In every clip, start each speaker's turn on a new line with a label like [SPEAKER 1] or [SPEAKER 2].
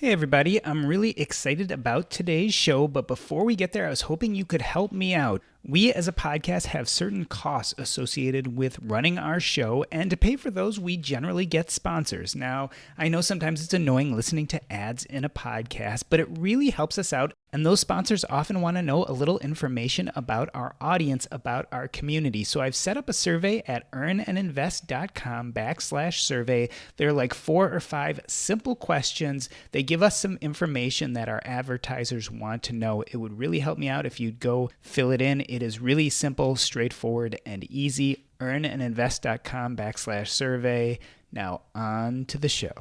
[SPEAKER 1] Hey everybody, I'm really excited about today's show, but before we get there, I was hoping you could help me out. We as a podcast have certain costs associated with running our show, and to pay for those, we generally get sponsors. Now, I know sometimes it's annoying listening to ads in a podcast, but it really helps us out, and those sponsors often want to know a little information about our audience, about our community. So I've set up a survey at earnandinvest.com/survey. There are like 4 or 5 simple questions. They give us some information that our advertisers want to know. It would really help me out if you'd go fill it in. It is really simple, straightforward, and easy. earnandinvest.com/survey. Now on to the show.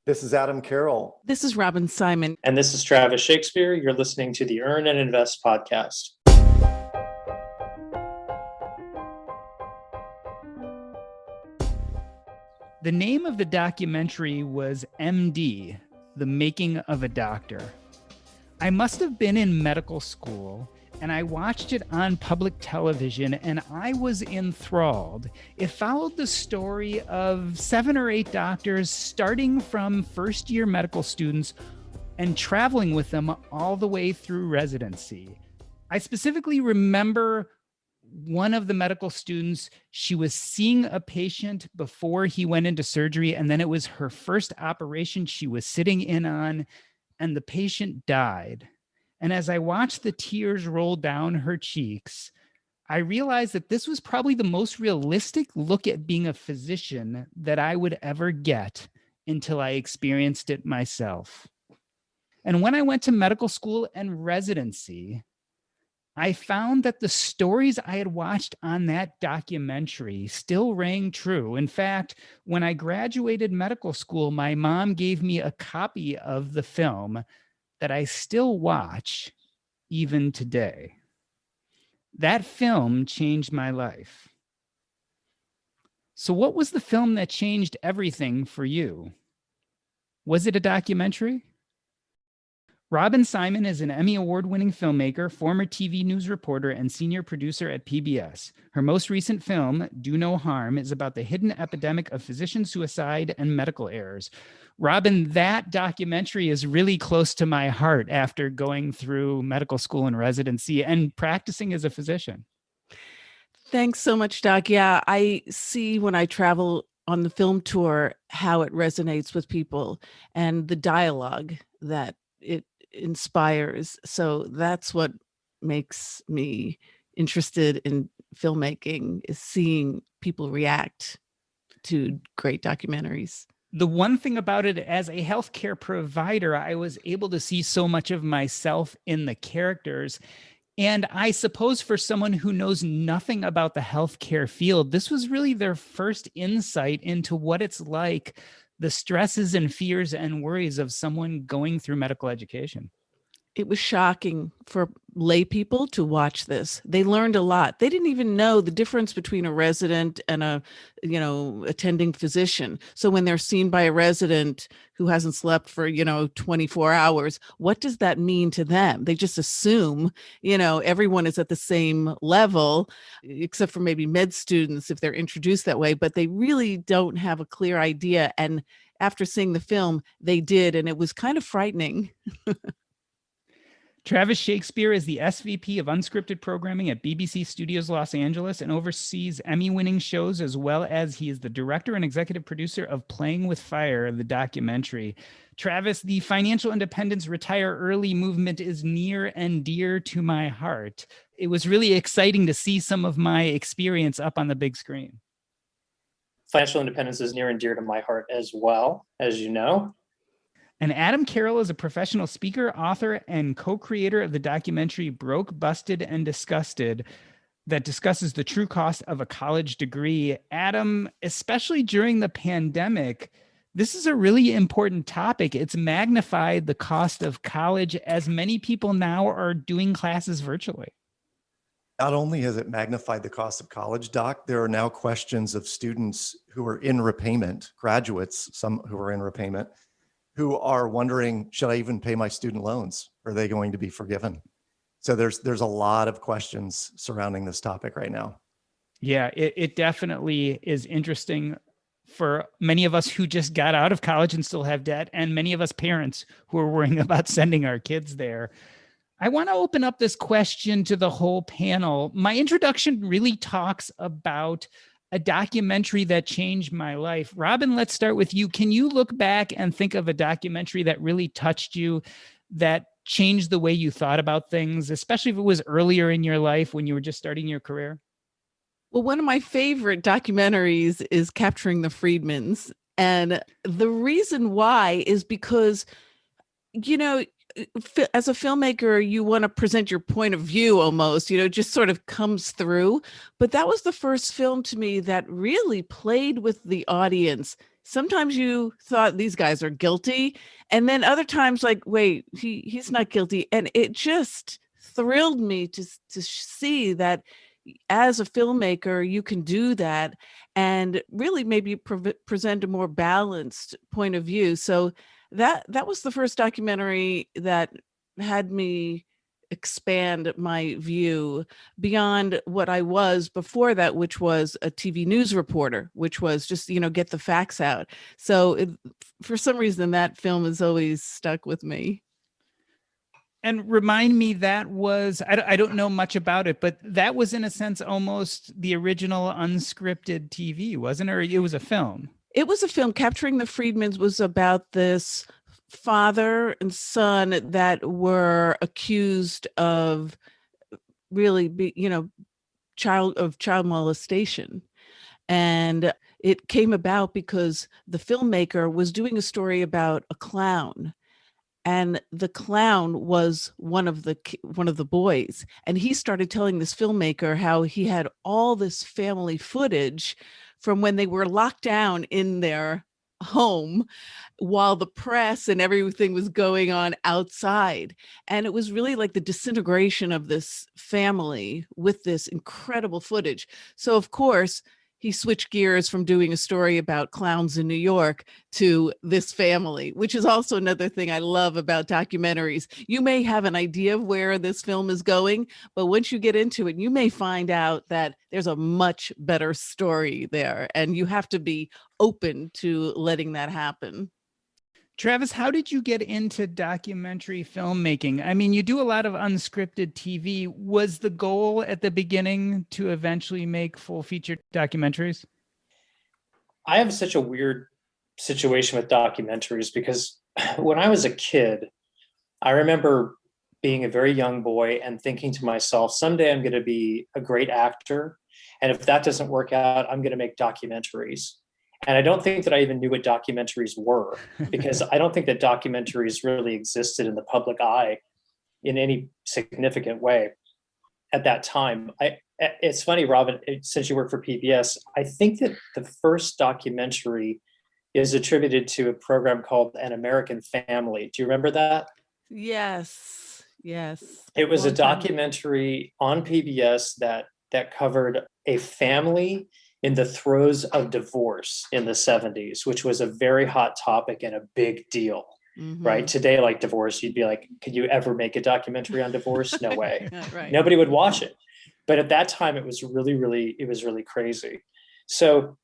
[SPEAKER 2] This is Adam Carroll.
[SPEAKER 3] This is Robyn Symon.
[SPEAKER 4] And this is Travis Shakespeare. You're listening to the Earn and Invest podcast.
[SPEAKER 1] The name of the documentary was MD, The Making of a Doctor. I must have been in medical school, and I watched it on public television, and I was enthralled. It followed the story of 7 or 8 doctors starting from first-year medical students and traveling with them all the way through residency. I specifically remember one of the medical students. She was seeing a patient before he went into surgery, and then it was her first operation she was sitting in on, and the patient died. And as I watched the tears roll down her cheeks, I realized that this was probably the most realistic look at being a physician that I would ever get until I experienced it myself. And when I went to medical school and residency, I found that the stories I had watched on that documentary still rang true. In fact, when I graduated medical school, my mom gave me a copy of the film that I still watch even today. That film changed my life. So what was the film that changed everything for you? Was it a documentary? Robyn Symon is an Emmy Award-winning filmmaker, former TV news reporter, and senior producer at PBS. Her most recent film, Do No Harm, is about the hidden epidemic of physician suicide and medical errors. Robyn, that documentary is really close to my heart after going through medical school and residency and practicing as a physician.
[SPEAKER 3] Thanks so much, Doc. Yeah, I see when I travel on the film tour how it resonates with people and the dialogue that it inspires. So that's what makes me interested in filmmaking, is seeing people react to great documentaries.
[SPEAKER 1] The one thing about it, as a healthcare provider, I was able to see so much of myself in the characters. And I suppose for someone who knows nothing about the healthcare field, this was really their first insight into what it's like, the stresses and fears and worries of someone going through medical education.
[SPEAKER 3] It was shocking for lay people to watch this. They learned a lot. They didn't even know the difference between a resident and a, attending physician. So when they're seen by a resident who hasn't slept for, 24 hours, what does that mean to them? They just assume, everyone is at the same level, except for maybe med students if they're introduced that way, but they really don't have a clear idea. And after seeing the film, they did, and it was kind of frightening.
[SPEAKER 1] Travis Shakespeare is the SVP of Unscripted Programming at BBC Studios Los Angeles and oversees Emmy-winning shows, as well as he is the director and executive producer of Playing with Fire, the documentary. Travis, the financial independence retire early movement is near and dear to my heart. It was really exciting to see some of my experience up on the big screen.
[SPEAKER 4] Financial independence is near and dear to my heart as well, as you know.
[SPEAKER 1] And Adam Carroll is a professional speaker, author, and co-creator of the documentary Broke, Busted, and Disgusted that discusses the true cost of a college degree. Adam, especially during the pandemic, this is a really important topic. It's magnified the cost of college, as many people now are doing classes virtually.
[SPEAKER 2] Not only has it magnified the cost of college, Doc, there are now questions of students who are in repayment, graduates, some who are in repayment, who are wondering, should I even pay my student loans? Are they going to be forgiven? So there's a lot of questions surrounding this topic right now.
[SPEAKER 1] Yeah, it definitely is interesting. for many of us who just got out of college and still have debt, and many of us parents who are worrying about sending our kids there. I want to open up this question to the whole panel. My introduction really talks about a documentary that changed my life. Robyn, let's start with you. Can you look back and think of a documentary that really touched you, that changed the way you thought about things, especially if it was earlier in your life when you were just starting your career?
[SPEAKER 3] Well, one of my favorite documentaries is Capturing the Friedmans. And the reason why is because, you know, as a filmmaker, you want to present your point of view almost, you know, just sort of comes through. But that was the first film to me that really played with the audience. Sometimes you thought these guys are guilty, and then other times like, wait, he's not guilty. And it just thrilled me to see that as a filmmaker, you can do that and really maybe present a more balanced point of view. So that was the first documentary that had me expand my view beyond what I was before that, which was a TV news reporter, which was just, you know, get the facts out. So for some reason, that film has always stuck with me.
[SPEAKER 1] And remind me, that was, I don't know much about it, but that was in a sense almost the original unscripted TV, wasn't it? Or it was a film?
[SPEAKER 3] It was a film. Capturing the Friedmans was about this father and son that were accused of really child molestation. And it came about because the filmmaker was doing a story about a clown. And the clown was one of the boys. And he started telling this filmmaker how he had all this family footage from when they were locked down in their home while the press and everything was going on outside. And it was really like the disintegration of this family with this incredible footage. So of course, he switched gears from doing a story about clowns in New York to this family, which is also another thing I love about documentaries. You may have an idea of where this film is going, but once you get into it, you may find out that there's a much better story there, and you have to be open to letting that happen.
[SPEAKER 1] Travis, how did you get into documentary filmmaking? I mean, you do a lot of unscripted TV. Was the goal at the beginning to eventually make full feature documentaries?
[SPEAKER 4] I have such a weird situation with documentaries because when I was a kid, I remember being a very young boy and thinking to myself, someday I'm going to be a great actor. And if that doesn't work out, I'm going to make documentaries. And I don't think that I even knew what documentaries were, because I don't think that documentaries really existed in the public eye in any significant way at that time. It's funny, Robyn, since you work for PBS, I think that the first documentary is attributed to a program called An American Family. Do you remember that?
[SPEAKER 3] Yes.
[SPEAKER 4] It was a documentary on PBS that covered a family in the throes of divorce in the 70s, which was a very hot topic and a big deal, right? Today, like divorce, you'd be like, could you ever make a documentary on divorce? No way.
[SPEAKER 3] Right.
[SPEAKER 4] Nobody would watch it. But at that time, it was really crazy. So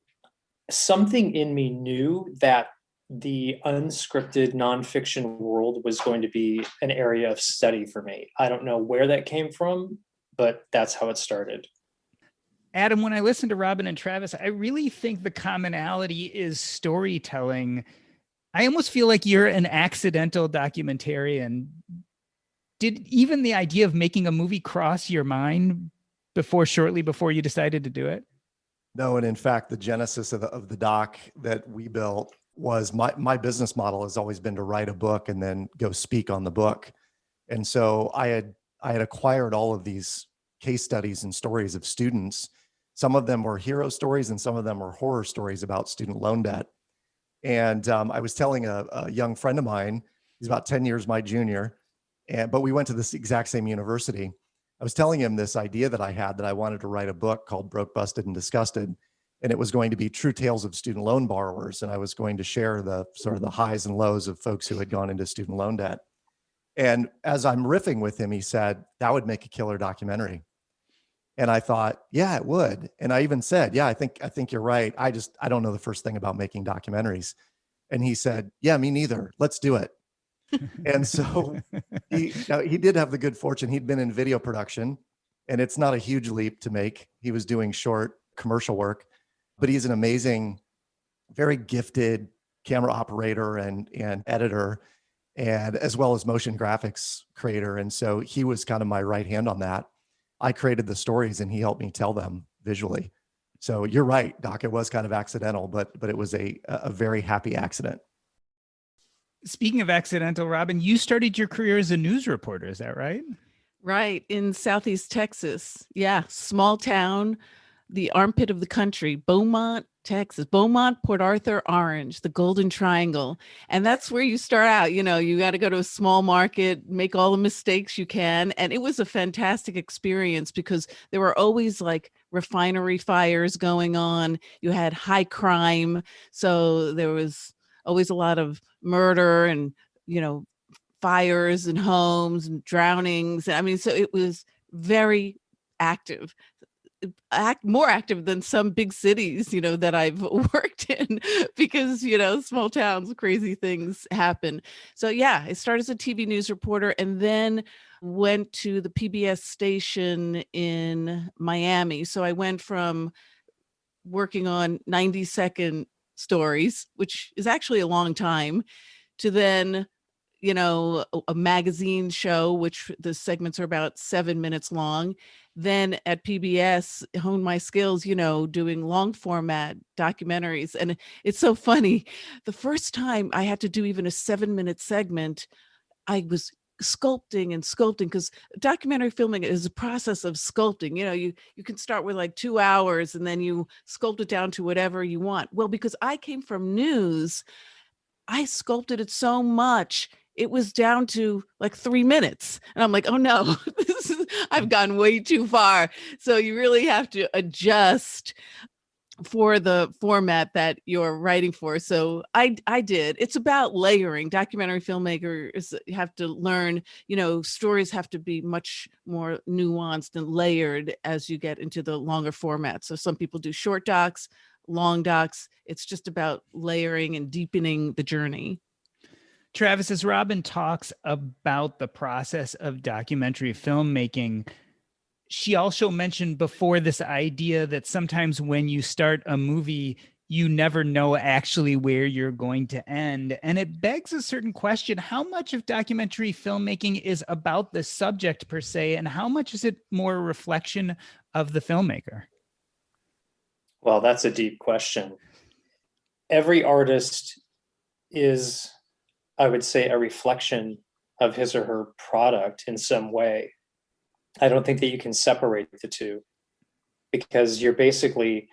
[SPEAKER 4] something in me knew that the unscripted nonfiction world was going to be an area of study for me. I don't know where that came from, but that's how it started.
[SPEAKER 1] Adam, when I listen to Robyn and Travis, I really think the commonality is storytelling. I almost feel like you're an accidental documentarian. Did even the idea of making a movie cross your mind shortly before you decided to do it?
[SPEAKER 2] No, and in fact, the genesis of the doc that we built was my business model has always been to write a book and then go speak on the book. And so I had acquired all of these case studies and stories of students. Some of them were hero stories and some of them were horror stories about student loan debt. And I was telling a young friend of mine, he's about 10 years my junior, but we went to this exact same university. I was telling him this idea that I had, that I wanted to write a book called Broke, Busted, and Disgusted. And it was going to be true tales of student loan borrowers. And I was going to share the sort of the highs and lows of folks who had gone into student loan debt. And as I'm riffing with him, he said, that would make a killer documentary. And I thought, yeah, it would. And I even said, yeah, I think you're right. I don't know the first thing about making documentaries. And he said, yeah, me neither. Let's do it. And so he did have the good fortune. He'd been in video production, and it's not a huge leap to make. He was doing short commercial work, but he's an amazing, very gifted camera operator and editor, and as well as motion graphics creator. And so he was kind of my right hand on that. I created the stories and he helped me tell them visually. So you're right, Doc, it was kind of accidental, but it was a very happy accident.
[SPEAKER 1] Speaking of accidental, Robyn, you started your career as a news reporter. Is that right?
[SPEAKER 3] Right. In Southeast Texas. Yeah. Small town, the armpit of the country, Beaumont, Texas, Beaumont, Port Arthur, Orange, the Golden Triangle. And that's where you start out. You got to go to a small market, make all the mistakes you can. And it was a fantastic experience because there were always like refinery fires going on. You had high crime. So there was always a lot of murder and, fires in homes and drownings. I mean, so it was very active. More active than some big cities, that I've worked in because, small towns, crazy things happen. So yeah, I started as a TV news reporter and then went to the PBS station in Miami. So I went from working on 90-second stories, which is actually a long time, to then a magazine show, which the segments are about 7 minutes long. Then at PBS, honed my skills, doing long format documentaries. And it's so funny. The first time I had to do even a 7-minute segment, I was sculpting because documentary filming is a process of sculpting. You can start with like 2 hours and then you sculpt it down to whatever you want. Well, because I came from news, I sculpted it so much. It was down to like 3 minutes. And I'm like, oh no, I've gone way too far. So you really have to adjust for the format that you're writing for. So I did. It's about layering. Documentary filmmakers have to learn, stories have to be much more nuanced and layered as you get into the longer format. So some people do short docs, long docs. It's just about layering and deepening the journey.
[SPEAKER 1] Travis, as Robyn talks about the process of documentary filmmaking, she also mentioned before this idea that sometimes when you start a movie, you never know actually where you're going to end. And it begs a certain question: how much of documentary filmmaking is about the subject per se, and how much is it more a reflection of the filmmaker?
[SPEAKER 4] Well, that's a deep question. Every artist is, I would say, a reflection of his or her product in some way. I don't think that you can separate the two, because you're basically,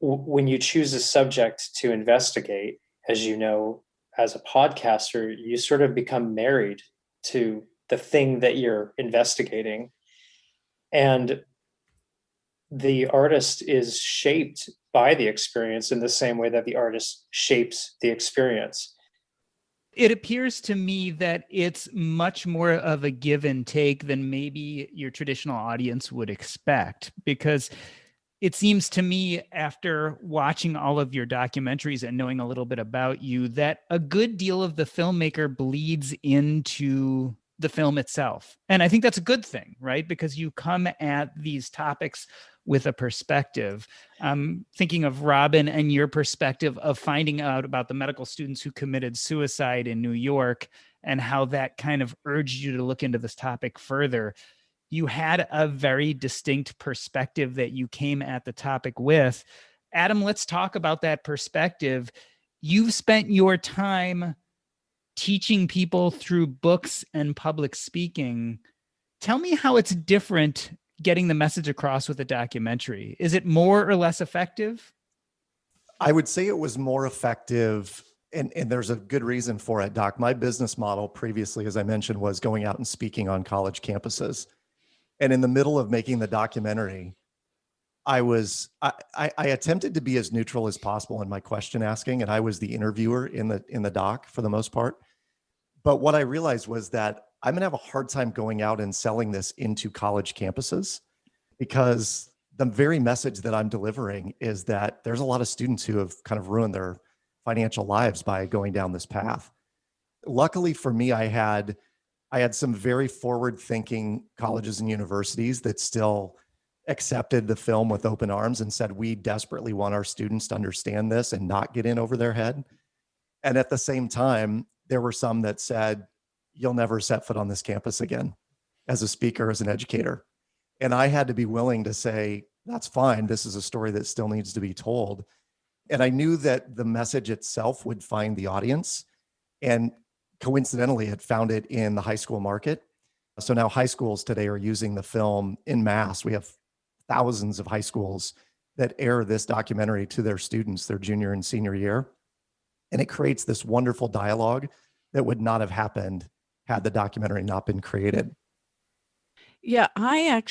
[SPEAKER 4] when you choose a subject to investigate, as you know, as a podcaster, you sort of become married to the thing that you're investigating. And the artist is shaped by the experience in the same way that the artist shapes the experience.
[SPEAKER 1] It appears to me that it's much more of a give and take than maybe your traditional audience would expect, because it seems to me, after watching all of your documentaries and knowing a little bit about you, that a good deal of the filmmaker bleeds into the film itself. And I think that's a good thing, right? Because you come at these topics with a perspective. Thinking of Robyn and your perspective of finding out about the medical students who committed suicide in New York and how that kind of urged you to look into this topic further. You had a very distinct perspective that you came at the topic with. Adam, let's talk about that perspective. You've spent your time teaching people through books and public speaking. Tell me how it's different getting the message across with a documentary. Is it more or less effective?
[SPEAKER 2] I would say it was more effective, and there's a good reason for it, Doc. My business model previously, as I mentioned, was going out and speaking on college campuses. And in the middle of making the documentary, I attempted to be as neutral as possible in my question asking, and I was the interviewer in the doc for the most part. But what I realized was that I'm going to have a hard time going out and selling this into college campuses. because the very message that I'm delivering is that there's a lot of students who have kind of ruined their financial lives by going down this path. Luckily for me, I had some very forward-thinking colleges and universities that still accepted the film with open arms and said, we desperately want our students to understand this and not get in over their head. And at the same time, there were some that said, you'll never set foot on this campus again as a speaker, as an educator. And I had to be willing to say, that's fine. This is a story that still needs to be told. And I knew that the message itself would find the audience. And coincidentally, it found it in the high school market. So now high schools today are using the film in mass. We have thousands of high schools that air this documentary to their students, their junior and senior year. And it creates this wonderful dialogue that would not have happened had the documentary not been created.
[SPEAKER 3] Yeah, I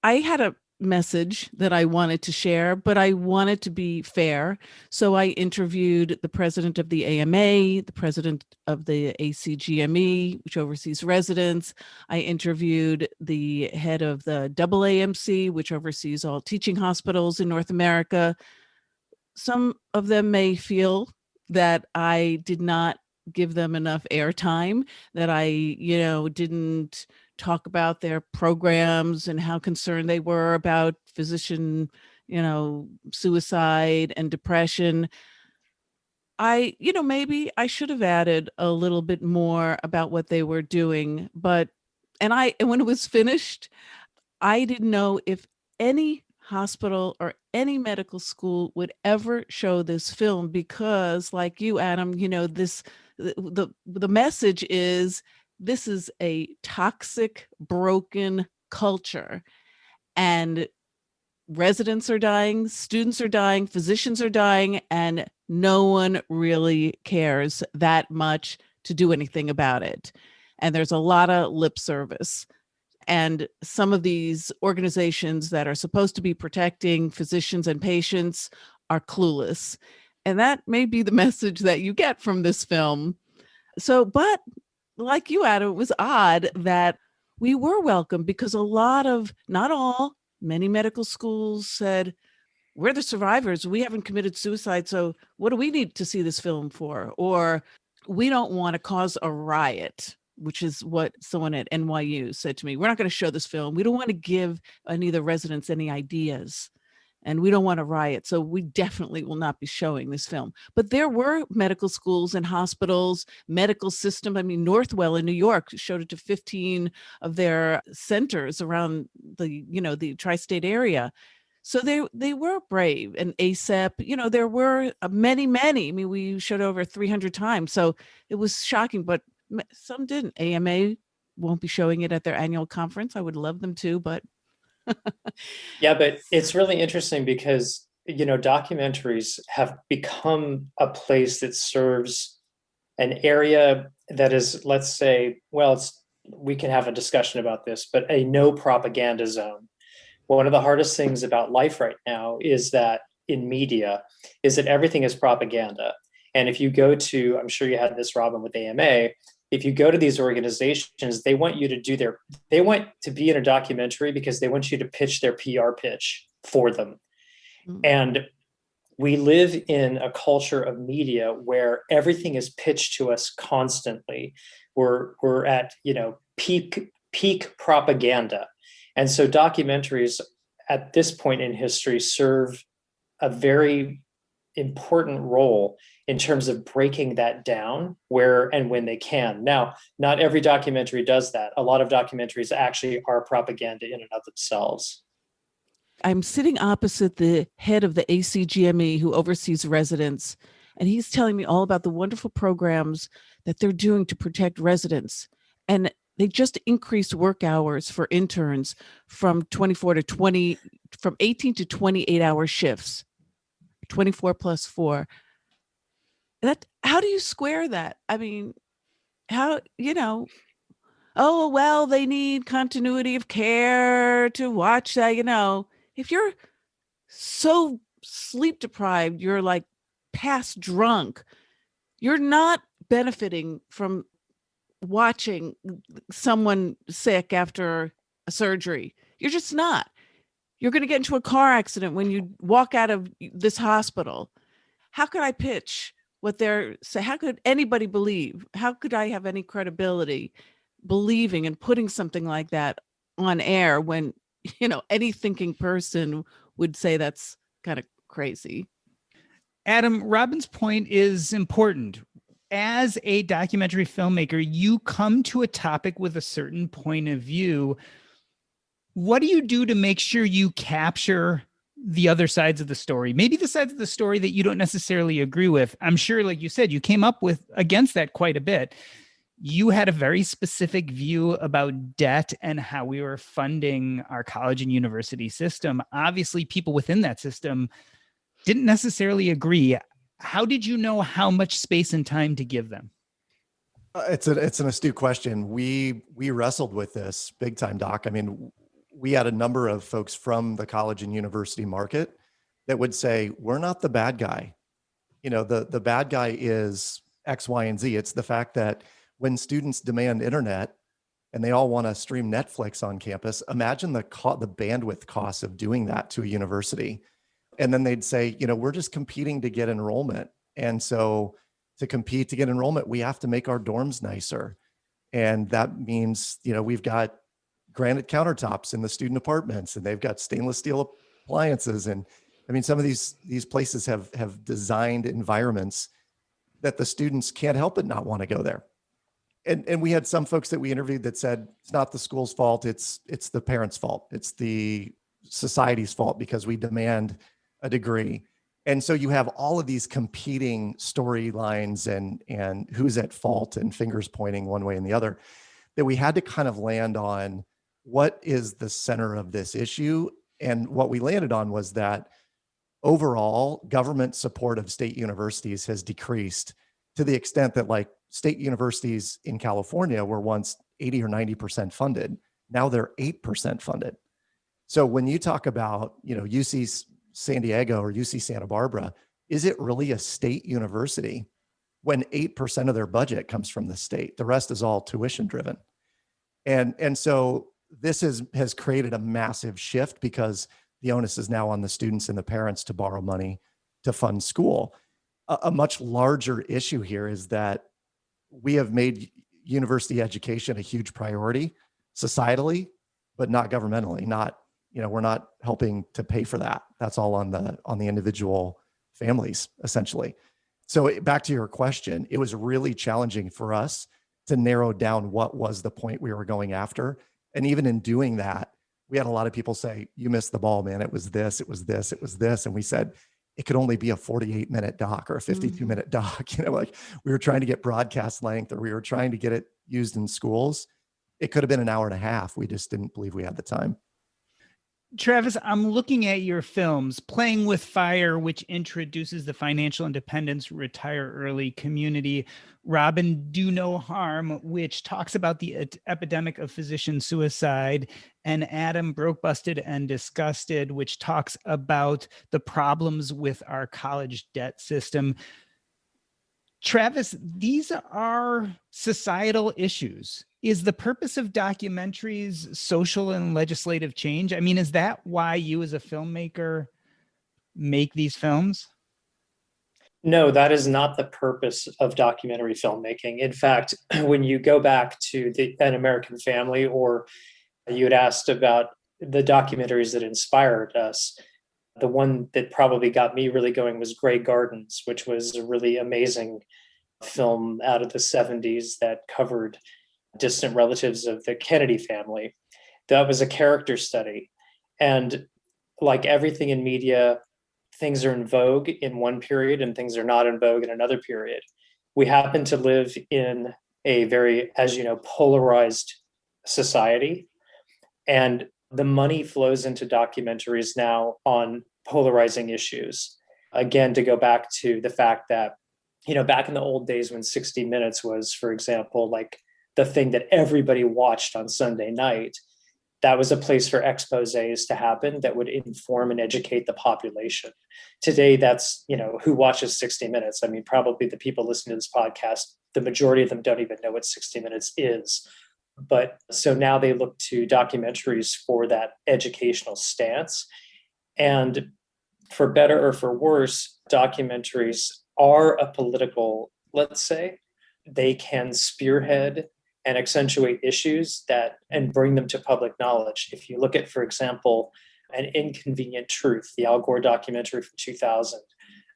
[SPEAKER 3] had a message that I wanted to share, but I wanted to be fair. So I interviewed the president of the AMA, the president of the ACGME, which oversees residents. I interviewed the head of the AAMC, which oversees all teaching hospitals in North America. Some of them may feel that I did not give them enough airtime, that I, didn't talk about their programs and how concerned they were about physician, suicide and depression. Maybe I should have added a little bit more about what they were doing, and when it was finished, I didn't know if any hospital or any medical school would ever show this film, because like you, Adam, the message is, this is a toxic, broken culture, and residents are dying, students are dying, physicians are dying, and no one really cares that much to do anything about it. And there's a lot of lip service. And some of these organizations that are supposed to be protecting physicians and patients are clueless. And that may be the message that you get from this film. So, but like you, Adam, it was odd that we were welcome, because many medical schools said, we're the survivors. We haven't committed suicide. So what do we need to see this film for? Or we don't want to cause a riot, which is what someone at NYU said to me. We're not going to show this film. We don't want to give any of the residents any ideas, and we don't want to riot. So we definitely will not be showing this film. But there were medical schools and hospitals, medical system. I mean, Northwell in New York showed it to 15 of their centers around the tri-state area. So they were brave. And ACEP, there were many. I mean, we showed over 300 times. So it was shocking, but some didn't. AMA won't be showing it at their annual conference. I would love them to, but
[SPEAKER 4] Yeah, but it's really interesting because, documentaries have become a place that serves an area that is, let's say, we can have a discussion about this, but a no propaganda zone. One of the hardest things about life right now is that in media is that everything is propaganda. And if you go to, I'm sure you had this, Robyn, with AMA, if you go to these organizations, they want you to they want to be in a documentary because they want you to pitch their PR pitch for them. Mm-hmm. And we live in a culture of media where everything is pitched to us constantly. We're at, peak propaganda. And so documentaries at this point in history serve a very important role in terms of breaking that down where and when they can. Now, not every documentary does that. A lot of documentaries actually are propaganda in and of themselves.
[SPEAKER 3] I'm sitting opposite the head of the ACGME who oversees residents, and he's telling me all about the wonderful programs that they're doing to protect residents. And they just increased work hours for interns from 18 to 28 hour shifts, 24 plus 4. How do you square that? I mean, how, oh, well, they need continuity of care to watch that, if you're so sleep deprived, you're like past drunk, you're not benefiting from watching someone sick after a surgery. You're just not. You're going to get into a car accident when you walk out of this hospital. How could I pitch what they're saying? How could anybody believe? How could I have any credibility believing and putting something like that on air when, any thinking person would say that's kind of crazy?
[SPEAKER 1] Adam, Robyn's point is important. As a documentary filmmaker, you come to a topic with a certain point of view. What do you do to make sure you capture the other sides of the story? Maybe the sides of the story that you don't necessarily agree with. I'm sure, like you said, you came up with against that quite a bit. You had a very specific view about debt and how we were funding our college and university system. Obviously, people within that system didn't necessarily agree. How did you know how much space and time to give them?
[SPEAKER 2] It's an astute question. We wrestled with this big time, Doc. I mean, we had a number of folks from the college and university market that would say, we're not the bad guy. The bad guy is X, Y, and Z. It's the fact that when students demand internet and they all want to stream Netflix on campus, imagine the bandwidth costs of doing that to a university. And then they'd say, we're just competing to get enrollment. And so to compete to get enrollment, we have to make our dorms nicer. And that means, we've got granite countertops in the student apartments, and they've got stainless steel appliances. And I mean, some of these places have designed environments that the students can't help but not want to go there. And we had some folks that we interviewed that said, it's not the school's fault. It's the parents' fault. It's the society's fault because we demand a degree. And so you have all of these competing storylines and who's at fault and fingers pointing one way and the other, that we had to kind of land on what is the center of this issue. And what we landed on was that overall government support of state universities has decreased to the extent that, like, state universities in California were once 80 or 90% funded. Now they're 8% funded. So when you talk about, UC San Diego or UC Santa Barbara, is it really a state university when 8% of their budget comes from the state? The rest is all tuition driven. And so this has created a massive shift because the onus is now on the students and the parents to borrow money to fund school. A much larger issue here is that we have made university education a huge priority societally, but not governmentally. We're not helping to pay for that. That's all on the individual families, essentially. So back to your question, it was really challenging for us to narrow down what was the point we were going after. And even in doing that, we had a lot of people say, you missed the ball, man. It was this, it was this, it was this. And we said, it could only be a 48-minute doc or a 52-minute doc. Like we were trying to get broadcast length, or we were trying to get it used in schools. It could have been an hour and a half. We just didn't believe we had the time.
[SPEAKER 1] Travis, I'm looking at your films, Playing with Fire, which introduces the financial independence, retire early community, Robyn, Do No Harm, which talks about the epidemic of physician suicide, and Adam, Broke, Busted, and Disgusted, which talks about the problems with our college debt system. Travis, these are societal issues. Is the purpose of documentaries social and legislative change? I mean, is that why you as a filmmaker make these films?
[SPEAKER 4] No, that is not the purpose of documentary filmmaking. In fact, when you go back to An American Family, or you had asked about the documentaries that inspired us, the one that probably got me really going was Grey Gardens, which was a really amazing film out of the 70s that covered distant relatives of the Kennedy family. That was a character study. And like everything in media, things are in vogue in one period and things are not in vogue in another period. We happen to live in a very, as you know, polarized society. And the money flows into documentaries now on polarizing issues. Again, to go back to the fact that, back in the old days when 60 Minutes was, for example, like the thing that everybody watched on Sunday night, that was a place for exposés to happen that would inform and educate the population. Today, that's, who watches 60 Minutes? I mean, probably the people listening to this podcast, the majority of them don't even know what 60 Minutes is. But so now they look to documentaries for that educational stance. And for better or for worse, documentaries are a political, let's say, they can spearhead and accentuate issues that and bring them to public knowledge. If you look at, for example, An Inconvenient Truth, the Al Gore documentary from 2000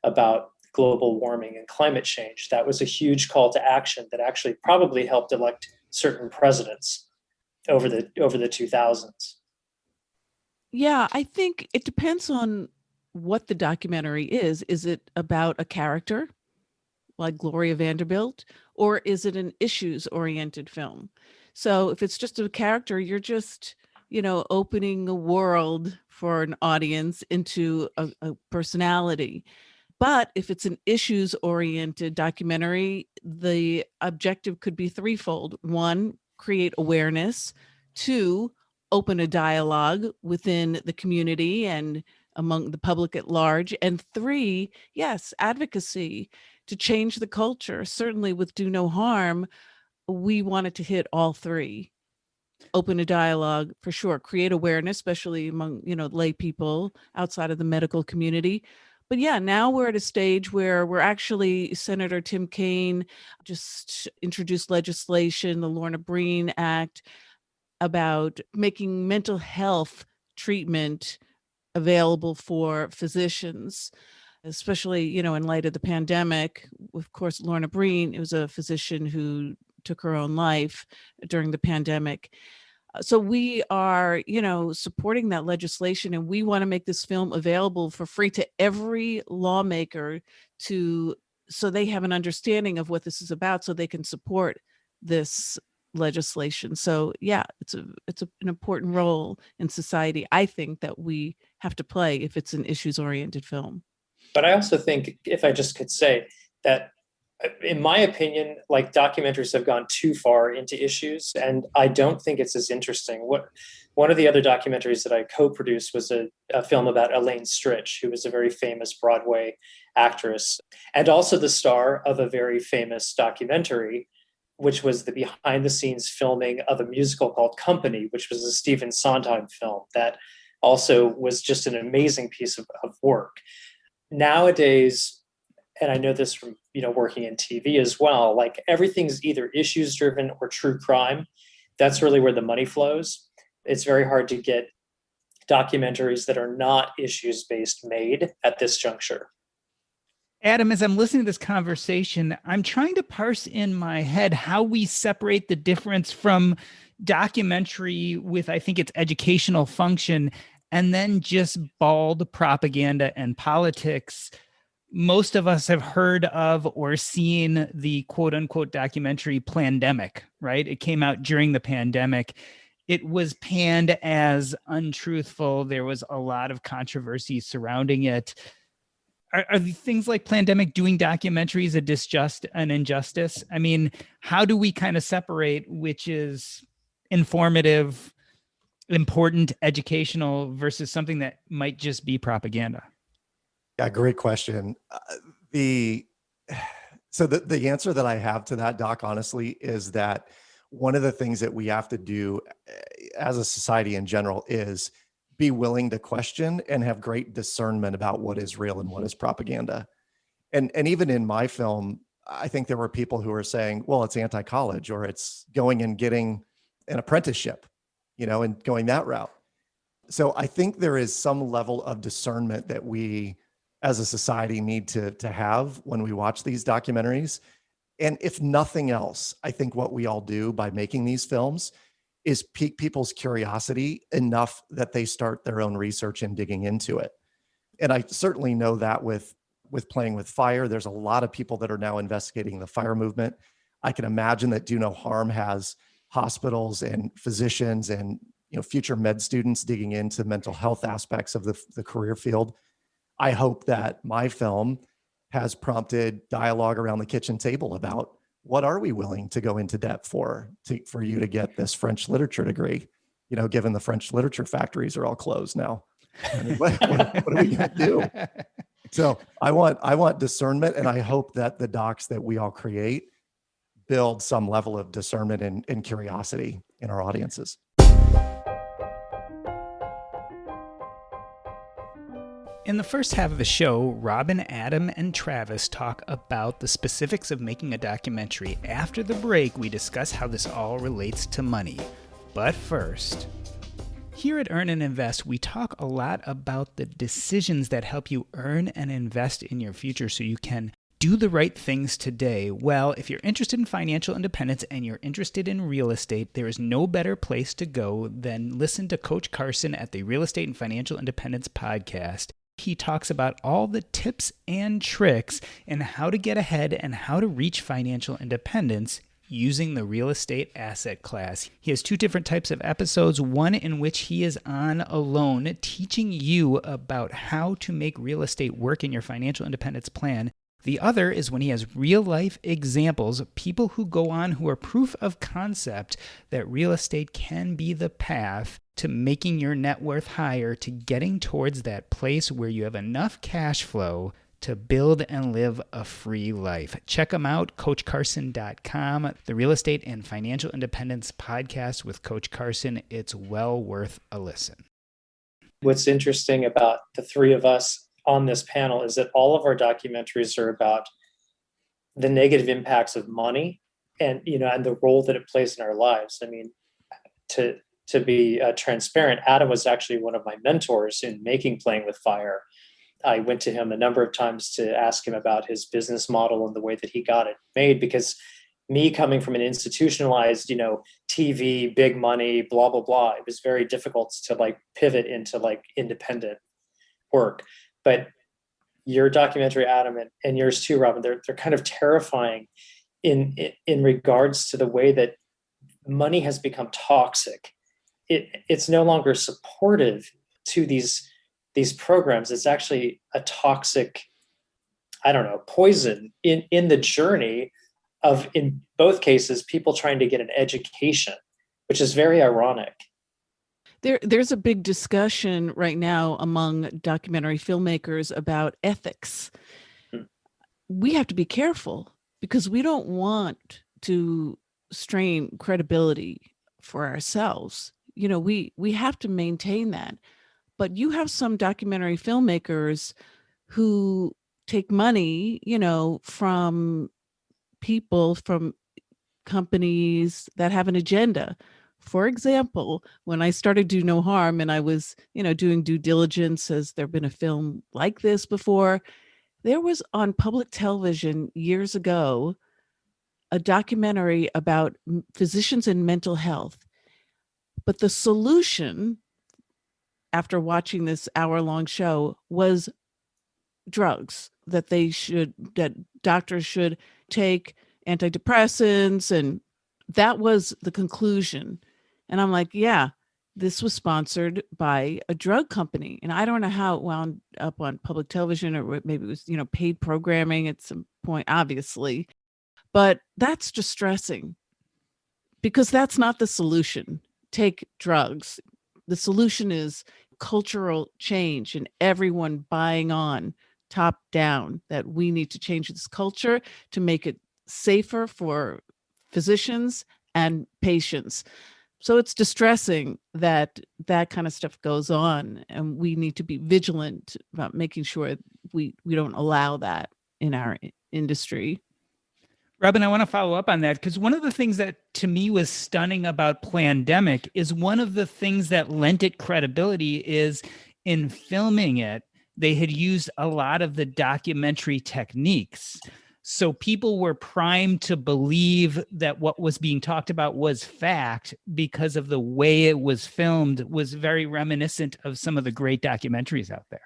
[SPEAKER 4] about global warming and climate change, that was a huge call to action that actually probably helped elect certain presidents over the 2000s.
[SPEAKER 3] Yeah, I think it depends on what the documentary is. Is it about a character like Gloria Vanderbilt, or is it an issues-oriented film? So if it's just a character, you're just, opening a world for an audience into a personality. But if it's an issues-oriented documentary, the objective could be threefold. One, create awareness. Two, open a dialogue within the community and among the public at large. And three, yes, advocacy to change the culture. Certainly with Do No Harm, we wanted to hit all three. Open a dialogue for sure, create awareness, especially among, lay people outside of the medical community. But yeah, now we're at a stage where we're actually, Senator Tim Kaine just introduced legislation, the Lorna Breen Act, about making mental health treatment available for physicians, especially, in light of the pandemic. Of course, Lorna Breen, it was a physician who took her own life during the pandemic. So we are, supporting that legislation, and we want to make this film available for free to every lawmaker so they have an understanding of what this is about, so they can support this legislation. So yeah, it's an important role in society, I think, that we have to play if it's an issues-oriented film.
[SPEAKER 4] But I also think, if I just could say that, in my opinion, like, documentaries have gone too far into issues, and I don't think it's as interesting. One of the other documentaries that I co-produced was a film about Elaine Stritch, who was a very famous Broadway actress, and also the star of a very famous documentary, which was the behind-the-scenes filming of a musical called Company, which was a Stephen Sondheim film that also was just an amazing piece of work. Nowadays, and I know this from working in TV as well, like, everything's either issues driven or true crime. That's really where the money flows. It's very hard to get documentaries that are not issues based made at this juncture.
[SPEAKER 1] Adam, as I'm listening to this conversation, I'm trying to parse in my head how we separate the difference from documentary with, I think, its educational function, and then just bald propaganda and politics. Most of us have heard of or seen the quote unquote documentary Plandemic, right? It came out during the pandemic. It was panned as untruthful. There was a lot of controversy surrounding it. Are things like Plandemic doing documentaries an injustice? I mean, how do we kind of separate which is informative, important, educational versus something that might just be propaganda?
[SPEAKER 2] Yeah, great question. The answer that I have to that, Doc, honestly, is that one of the things that we have to do as a society in general is be willing to question and have great discernment about what is real and what is propaganda. And even in my film, I think there were people who were saying, well, it's anti-college, or it's going and getting an apprenticeship, and going that route. So I think there is some level of discernment that we as a society need to have when we watch these documentaries. And if nothing else, I think what we all do by making these films is pique people's curiosity enough that they start their own research and digging into it. And I certainly know that with Playing with Fire, there's a lot of people that are now investigating the fire movement. I can imagine that Do No Harm has hospitals and physicians and future med students digging into mental health aspects of the career field. I hope that my film has prompted dialogue around the kitchen table about what are we willing to go into debt for you to get this French literature degree, given the French literature factories are all closed now. I mean, what are we going to do? So I want discernment, and I hope that the docs that we all create build some level of discernment and curiosity in our audiences.
[SPEAKER 1] In the first half of the show, Robyn, Adam, and Travis talk about the specifics of making a documentary. After the break, we discuss how this all relates to money. But first, here at Earn and Invest, we talk a lot about the decisions that help you earn and invest in your future so you can do the right things today. Well, if you're interested in financial independence and you're interested in real estate, there is no better place to go than listen to Coach Carson at the Real Estate and Financial Independence podcast. He talks about all the tips and tricks and how to get ahead and how to reach financial independence using the real estate asset class. He has 2 different types of episodes, one in which he is on alone, teaching you about how to make real estate work in your financial independence plan. The other is when he has real-life examples of people who go on who are proof of concept that real estate can be the path to making your net worth higher, to getting towards that place where you have enough cash flow to build and live a free life. Check them out, CoachCarson.com, the Real Estate and Financial Independence podcast with Coach Carson. It's well worth a listen.
[SPEAKER 4] What's interesting about the 3 of us on this panel is that all of our documentaries are about the negative impacts of money and, and the role that it plays in our lives. I mean, to be transparent, Adam was actually one of my mentors in making Playing with Fire. I went to him a number of times to ask him about his business model and the way that he got it made, because me coming from an institutionalized, TV, big money, blah, blah, blah, it was very difficult to pivot into independent work. But your documentary, Adam, and yours too, Robyn, they're kind of terrifying in regards to the way that money has become toxic. It's no longer supportive to these programs. It's actually a toxic, poison in the journey of, in both cases, people trying to get an education, which is very ironic.
[SPEAKER 3] There's a big discussion right now among documentary filmmakers about ethics. We have to be careful because we don't want to strain credibility for ourselves. We have to maintain that. But you have some documentary filmmakers who take money, from people, from companies that have an agenda. For example, when I started Do No Harm and I was, doing due diligence, has there been a film like this before? There was on public television years ago a documentary about physicians and mental health. But the solution, after watching this hour-long show, was drugs, that doctors should take antidepressants, and that was the conclusion. And I'm like, yeah, this was sponsored by a drug company. And I don't know how it wound up on public television, or maybe it was, paid programming at some point, obviously. But that's distressing because that's not the solution. Take drugs. The solution is cultural change and everyone buying on top down, that we need to change this culture to make it safer for physicians and patients. So it's distressing that that kind of stuff goes on, and we need to be vigilant about making sure we don't allow that in our industry.
[SPEAKER 1] Robyn, I want to follow up on that, because one of the things that to me was stunning about Plandemic is one of the things that lent it credibility is in filming it, they had used a lot of the documentary techniques. So people were primed to believe that what was being talked about was fact because of the way it was filmed was very reminiscent of some of the great documentaries out there.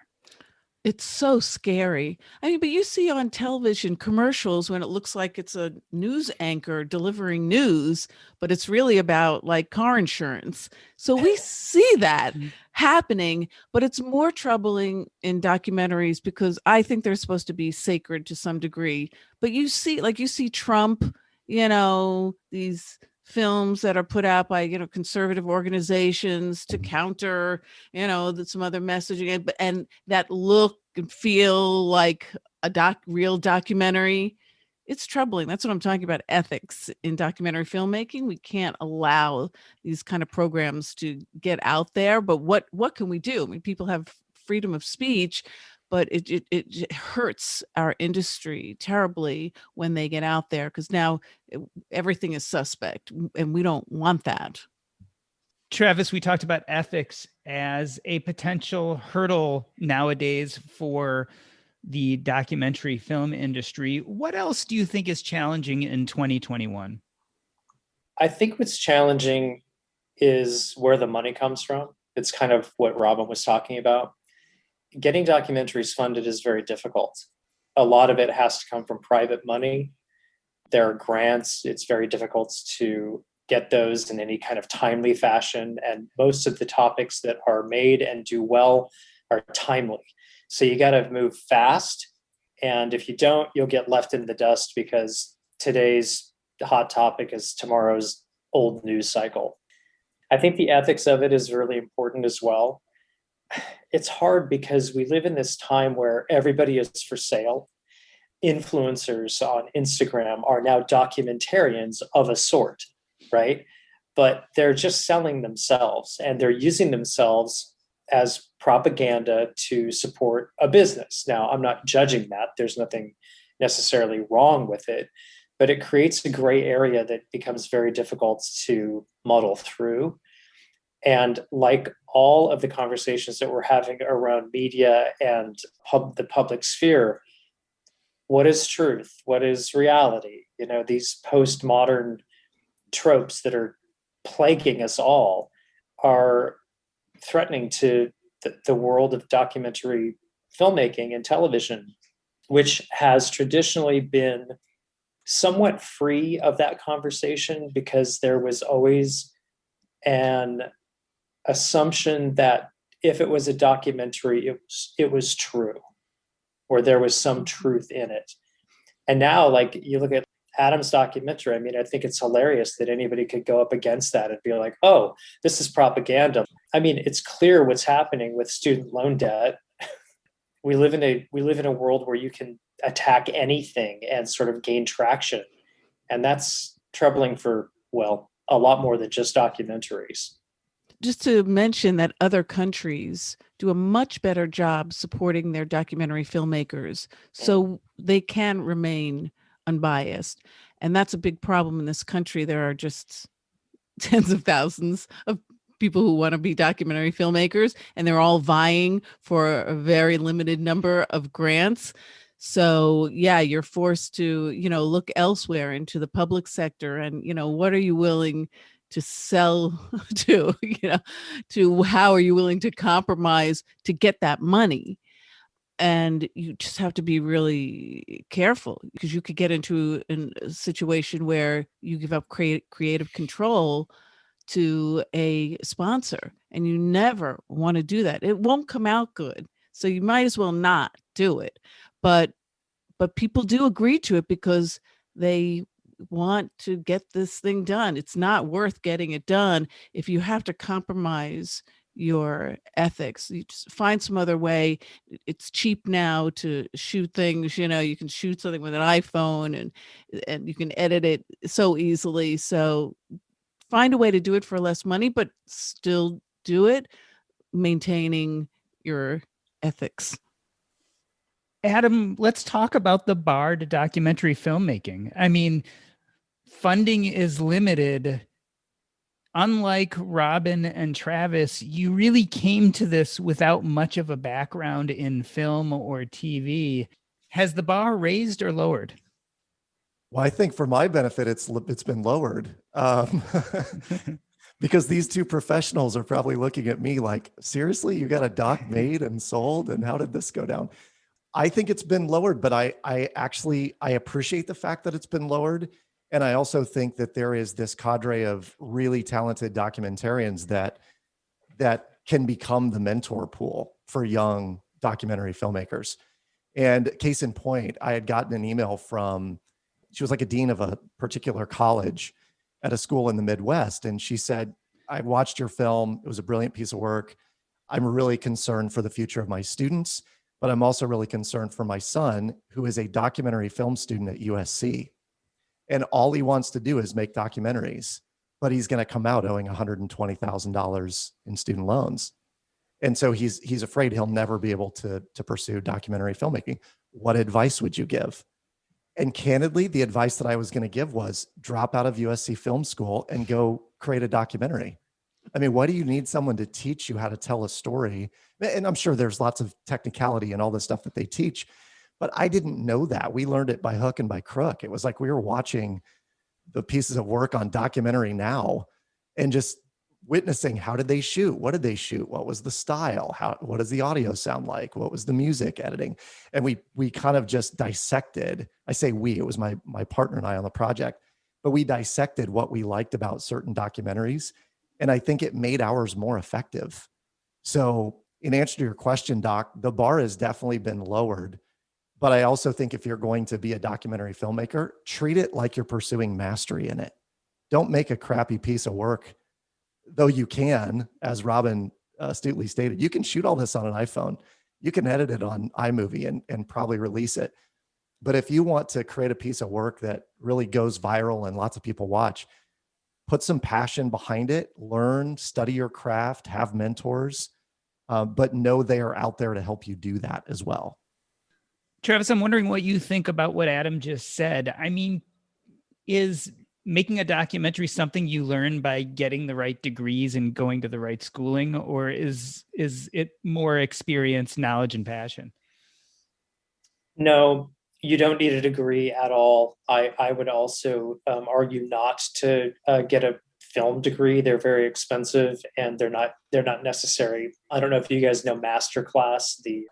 [SPEAKER 3] It's so scary. I mean, but you see on television commercials when it looks like it's a news anchor delivering news, but it's really about car insurance. So we see that happening, but it's more troubling in documentaries because I think they're supposed to be sacred to some degree. But you see Trump, these films that are put out by, conservative organizations to counter, some other messaging, and that look and feel like a real documentary. it's troubling. That's what I'm talking about, ethics in documentary filmmaking. We can't allow these kind of programs to get out there. But what can we do? I mean, people have freedom of speech, but it hurts our industry terribly when they get out there, because now everything is suspect, and we don't want that.
[SPEAKER 1] Travis, we talked about ethics as a potential hurdle nowadays for the documentary film industry. What else do you think is challenging in 2021?
[SPEAKER 4] I think what's challenging is where the money comes from. It's kind of what Robyn was talking about. Getting documentaries funded is very difficult. A lot of it has to come from private money. There are grants. It's very difficult to get those in any kind of timely fashion. And most of the topics that are made and do well are timely. So you got to move fast. And if you don't, you'll get left in the dust, because today's hot topic is tomorrow's old news cycle. I think the ethics of it is really important as well. It's hard because we live in this time where everybody is for sale. Influencers on Instagram are now documentarians of a sort, right? But they're just selling themselves, and they're using themselves as propaganda to support a business. Now, I'm not judging that. There's nothing necessarily wrong with it, but it creates a gray area that becomes very difficult to muddle through. And like all of the conversations that we're having around media and the public sphere, what is truth? What is reality? You know, these postmodern tropes that are plaguing us all are threatening to the world of documentary filmmaking and television, which has traditionally been somewhat free of that conversation, because there was always an assumption that if it was a documentary, it was true, or there was some truth in it. And now, like, you look at Adam's documentary, I mean, I think it's hilarious that anybody could go up against that and be like, oh, this is propaganda. I mean, it's clear what's happening with student loan debt. We live in a world where you can attack anything and sort of gain traction. And that's troubling for, well, a lot more than just documentaries.
[SPEAKER 3] Just to mention that other countries do a much better job supporting their documentary filmmakers so they can remain unbiased. And that's a big problem in this country. There are just tens of thousands of people who want to be documentary filmmakers, and they're all vying for a very limited number of grants. So yeah, you're forced to, look elsewhere into the public sector, and, what are you willing to sell to, to how are you willing to compromise to get that money? And you just have to be really careful, because you could get into a situation where you give up creative control to a sponsor, and you never want to do that. It won't come out good. So you might as well not do it. But people do agree to it because they want to get this thing done. It's not worth getting it done if you have to compromise your ethics. You just find some other way. It's cheap now to shoot things. You can shoot something with an iPhone, and you can edit it so easily. So find a way to do it for less money, but still do it, maintaining your ethics.
[SPEAKER 1] Adam, let's talk about the bar to documentary filmmaking. I mean, funding is limited. Unlike Robyn and Travis, you really came to this without much of a background in film or TV. Has the bar raised or lowered?
[SPEAKER 2] Well, I think for my benefit, it's been lowered, because these two professionals are probably looking at me like, seriously, you got a doc made and sold, and how did this go down? I think it's been lowered, but I appreciate the fact that it's been lowered. And I also think that there is this cadre of really talented documentarians that can become the mentor pool for young documentary filmmakers. And case in point, I had gotten an email from, she was like a dean of a particular college at a school in the Midwest. And she said, I watched your film. It was a brilliant piece of work. I'm really concerned for the future of my students. but I'm also really concerned for my son, who is a documentary film student at USC. And all he wants to do is make documentaries, but he's going to come out owing $120,000 in student loans. And so he's afraid he'll never be able to pursue documentary filmmaking. What advice would you give? And candidly, the advice that I was going to give was drop out of USC Film School and go create a documentary. I mean, why do you need someone to teach you how to tell a story? And I'm sure there's lots of technicality and all the stuff that they teach, but I didn't know that. We learned it by hook and by crook. It was like we were watching the pieces of work on Documentary Now and just witnessing, how did they shoot? What did they shoot? What was the style? What does the audio sound like? What was the music editing? And we kind of just dissected. I say we, it was my partner and I on the project, but we dissected what we liked about certain documentaries. And I think it made ours more effective. So in answer to your question, Doc, the bar has definitely been lowered. But I also think if you're going to be a documentary filmmaker, treat it like you're pursuing mastery in it. Don't make a crappy piece of work, though you can, as Robyn astutely stated, you can shoot all this on an iPhone. You can edit it on iMovie and probably release it. But if you want to create a piece of work that really goes viral and lots of people watch, put some passion behind it, learn, study your craft, have mentors, but know they are out there to help you do that as well.
[SPEAKER 1] Travis, I'm wondering what you think about what Adam just said. I mean, is making a documentary something you learn by getting the right degrees and going to the right schooling, or is it more experience, knowledge, and passion?
[SPEAKER 4] No, you don't need a degree at all. I would also argue not to get a film degree. They're very expensive and they're not necessary. I don't know if you guys know Masterclass, the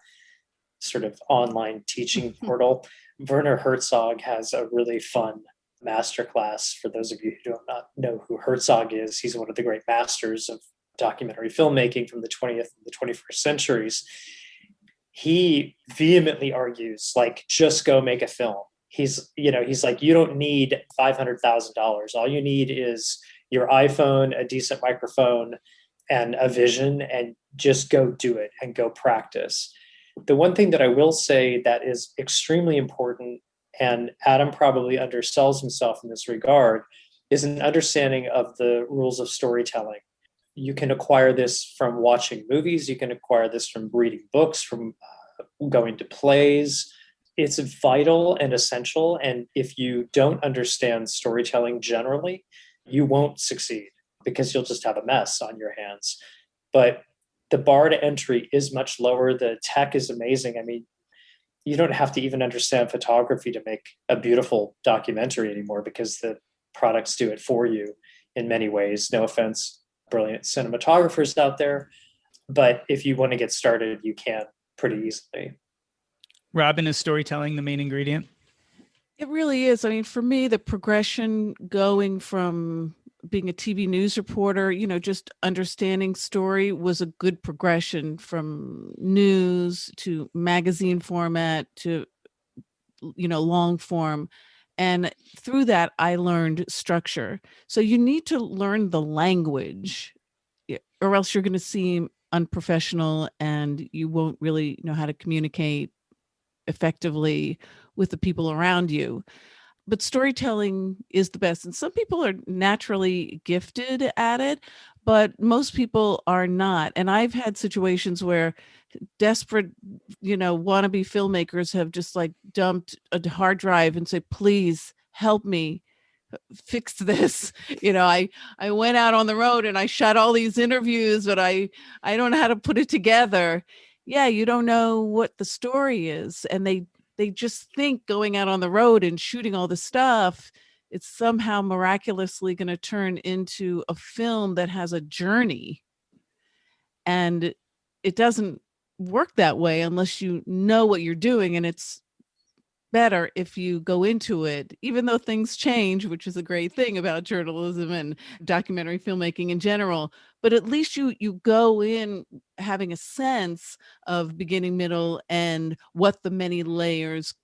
[SPEAKER 4] sort of online teaching portal. Werner Herzog has a really fun masterclass. For those of you who do not know who Herzog is, he's one of the great masters of documentary filmmaking from the 20th and the 21st centuries. He vehemently argues, like, just go make a film. He's like, you don't need $500,000. All you need is your iPhone, a decent microphone, and a vision, and just go do it and go practice. The one thing that I will say that is extremely important, and Adam probably undersells himself in this regard, is an understanding of the rules of storytelling. You can acquire this from watching movies. You can acquire this from reading books, from going to plays. It's vital and essential. And if you don't understand storytelling generally, you won't succeed because you'll just have a mess on your hands. But the bar to entry is much lower. The tech is amazing. I mean, you don't have to even understand photography to make a beautiful documentary anymore because the products do it for you in many ways. No offense, brilliant cinematographers out there. But if you want to get started, you can pretty easily.
[SPEAKER 1] Robyn, is storytelling the main ingredient?
[SPEAKER 3] It really is. I mean, for me, the progression going from being a TV news reporter, just understanding story was a good progression from news to magazine format to, long form. And through that, I learned structure. So you need to learn the language or else you're going to seem unprofessional and you won't really know how to communicate effectively with the people around you. But storytelling is the best. And some people are naturally gifted at it, but most people are not. And I've had situations where desperate, wannabe filmmakers have just like dumped a hard drive and say, please help me fix this. I went out on the road and I shot all these interviews, but I don't know how to put it together. Yeah, you don't know what the story is. And they just think going out on the road and shooting all the stuff, it's somehow miraculously going to turn into a film that has a journey. And it doesn't work that way unless you know what you're doing. And it's better if you go into it, even though things change, which is a great thing about journalism and documentary filmmaking in general. But at least you go in having a sense of beginning, middle, and what the many layers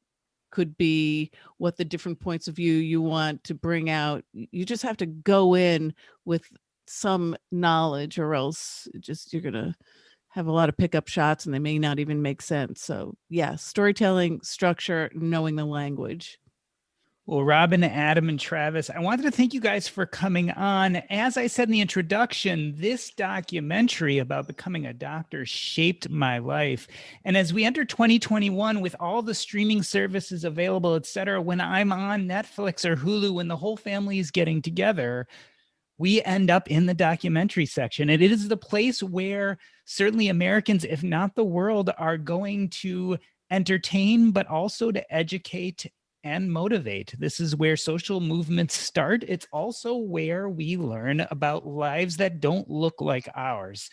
[SPEAKER 3] could be, what the different points of view you want to bring out. You just have to go in with some knowledge, or else you're going to have a lot of pickup shots and they may not even make sense. So yeah, storytelling, structure, knowing the language.
[SPEAKER 1] Well, Robyn, Adam, and Travis, I wanted to thank you guys for coming on. As I said in the introduction, this documentary about becoming a doctor shaped my life. And as we enter 2021 with all the streaming services available, et cetera, when I'm on Netflix or Hulu, when the whole family is getting together, we end up in the documentary section. And it is the place where certainly Americans, if not the world, are going to entertain, but also to educate and motivate. This is where social movements start. It's also where we learn about lives that don't look like ours.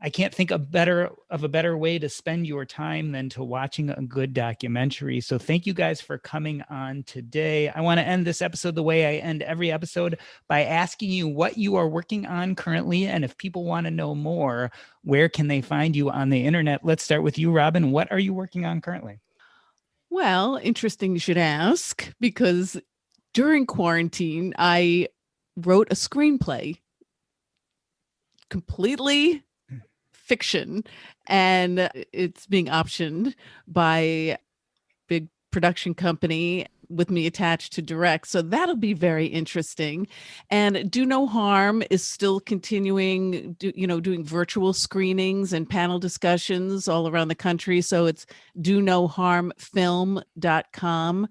[SPEAKER 1] I can't think of a better way to spend your time than to watching a good documentary. So thank you guys for coming on today. I want to end this episode the way I end every episode, by asking you what you are working on currently. And if people want to know more, where can they find you on the internet? Let's start with you, Robyn. What are you working on currently?
[SPEAKER 3] Well, interesting you should ask, because during quarantine, I wrote a screenplay, completely fiction, and it's being optioned by a big production company with me attached to direct. So that'll be very interesting. And Do No Harm is still continuing, doing virtual screenings and panel discussions all around the country. So it's donoharmfilm.com.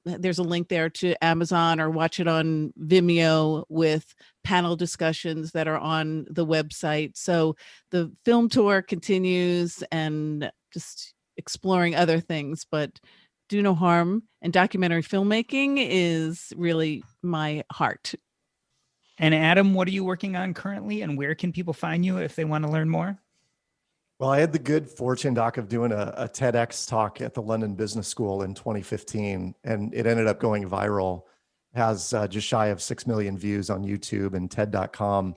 [SPEAKER 3] There's a link there to Amazon, or watch it on Vimeo with panel discussions that are on the website. So the film tour continues, and just exploring other things, but Do No Harm and documentary filmmaking is really my heart.
[SPEAKER 1] And Adam, what are you working on currently, and where can people find you if they want to learn more?
[SPEAKER 2] Well, I had the good fortune, Doc, of doing a TEDx talk at the London Business School in 2015, and it ended up going viral. It has just shy of 6 million views on YouTube and TED.com.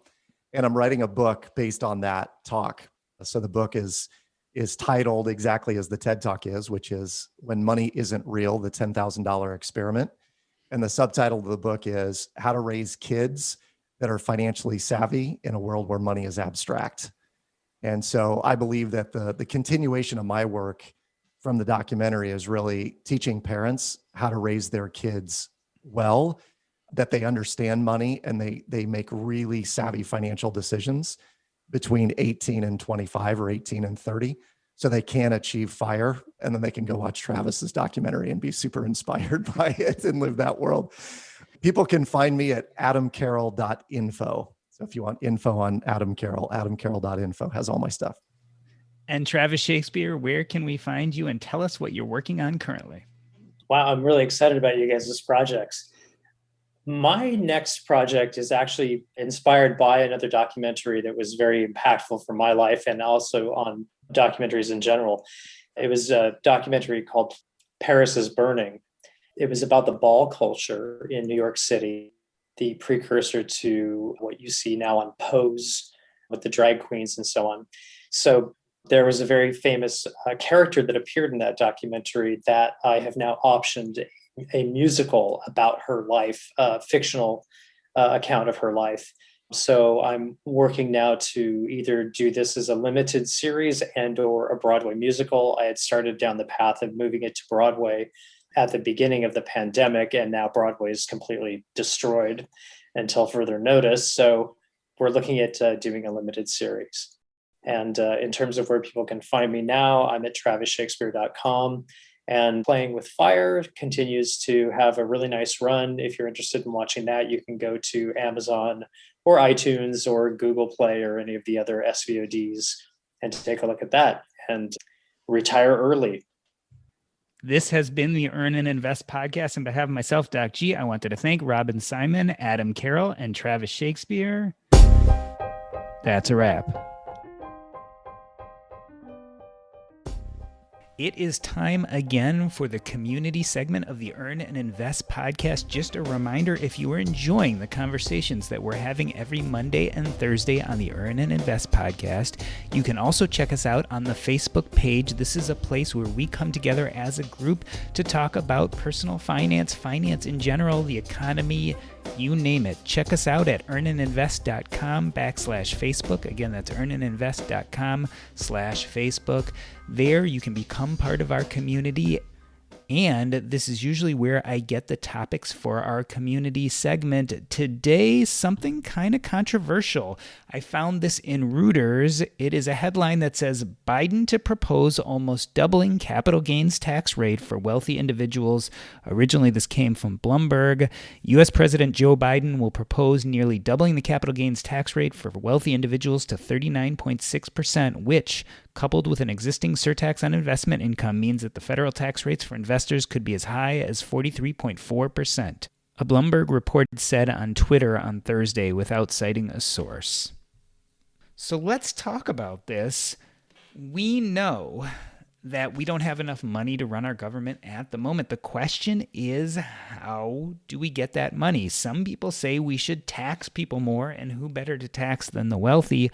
[SPEAKER 2] And I'm writing a book based on that talk. So the book is titled exactly as the TED Talk is, which is When Money Isn't Real, the $10,000 Experiment. And the subtitle of the book is How to Raise Kids That Are Financially Savvy in a World Where Money is Abstract. And so I believe that the continuation of my work from the documentary is really teaching parents how to raise their kids well, that they understand money and they make really savvy financial decisions between 18 and 25 or 18 and 30, so they can achieve FIRE, and then they can go watch Travis's documentary and be super inspired by it and live that world. People can find me at adamcarroll.info. So if you want info on Adam Carroll, adamcarroll.info has all my stuff.
[SPEAKER 1] And Travis Shakespeare, where can we find you, and tell us what you're working on currently?
[SPEAKER 4] Wow, I'm really excited about you guys' projects. My next project is actually inspired by another documentary that was very impactful for my life, and also on documentaries in general. It was a documentary called Paris is Burning. It was about the ball culture in New York City, the precursor to what you see now on Pose with the drag queens and so on. So there was a very famous character that appeared in that documentary that I have now optioned a musical about her life, a fictional account of her life. So I'm working now to either do this as a limited series and or a Broadway musical. I had started down the path of moving it to Broadway at the beginning of the pandemic, and now Broadway is completely destroyed until further notice. So we're looking at doing a limited series. And in terms of where people can find me now, I'm at travisshakespeare.com. And Playing with Fire continues to have a really nice run. If you're interested in watching that, you can go to Amazon or iTunes or Google Play or any of the other SVODs and take a look at that and retire early.
[SPEAKER 1] This has been the Earn and Invest podcast. On behalf of myself, Doc G, I wanted to thank Robyn Symon, Adam Carroll, and Travis Shakespeare. That's a wrap. It is time again for the community segment of the Earn and Invest podcast. Just a reminder, if you are enjoying the conversations that we're having every Monday and Thursday on the Earn and Invest podcast, you can also check us out on the Facebook page. This is a place where we come together as a group to talk about personal finance, finance in general, the economy, you name it. Check us out at earnandinvest.com/Facebook. Again, that's earnandinvest.com/Facebook. There you can become part of our community. And this is usually where I get the topics for our community segment. Today, something kind of controversial. I found this in Reuters. It is a headline that says, Biden to propose almost doubling capital gains tax rate for wealthy individuals. Originally, this came from Bloomberg. U.S. President Joe Biden will propose nearly doubling the capital gains tax rate for wealthy individuals to 39.6%, which, coupled with an existing surtax on investment income, means that the federal tax rates for investors could be as high as 43.4%. A Bloomberg report said on Twitter on Thursday without citing a source. So let's talk about this. We know that we don't have enough money to run our government at the moment. The question is, how do we get that money? Some people say we should tax people more, and who better to tax than the wealthy?